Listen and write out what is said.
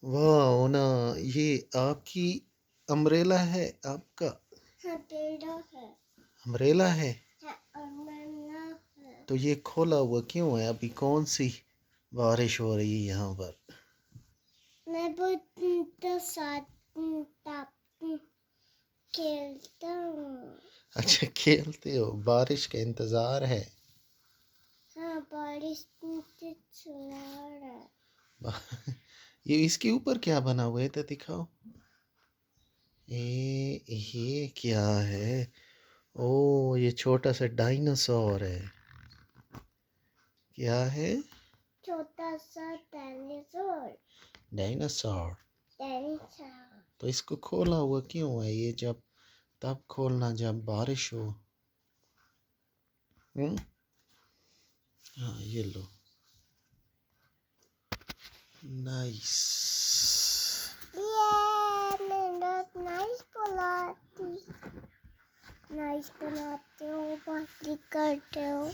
वाह ना, ये आपकी अम्ब्रेला है आपका? हाँ, टेढ़ा है। अम्ब्रेला है। हाँ, और मैंने है। तो ये खोला हुआ क्यों है? अभी कौन सी बारिश हो रही है यहाँ पर? मैं बहुत साथ खेलता हूँ। अच्छा, खेलते हो, बारिश का इंतज़ार है। हाँ, बारिश मुझे सुना रहा है। ये इसके ऊपर क्या बना हुआ है तो दिखाओ। ये क्या है? ओ, ये छोटा सा डायनासोर है। क्या है? छोटा सा डायनासोर। डायनासोर। डायनासोर। तो इसको खोला हुआ क्यों है? ये जब तब खोलना जब बारिश हो। हम्म। हाँ, ये लो। नाइस। ये मैं नाइस बनाती हूँ, बातें करते हो।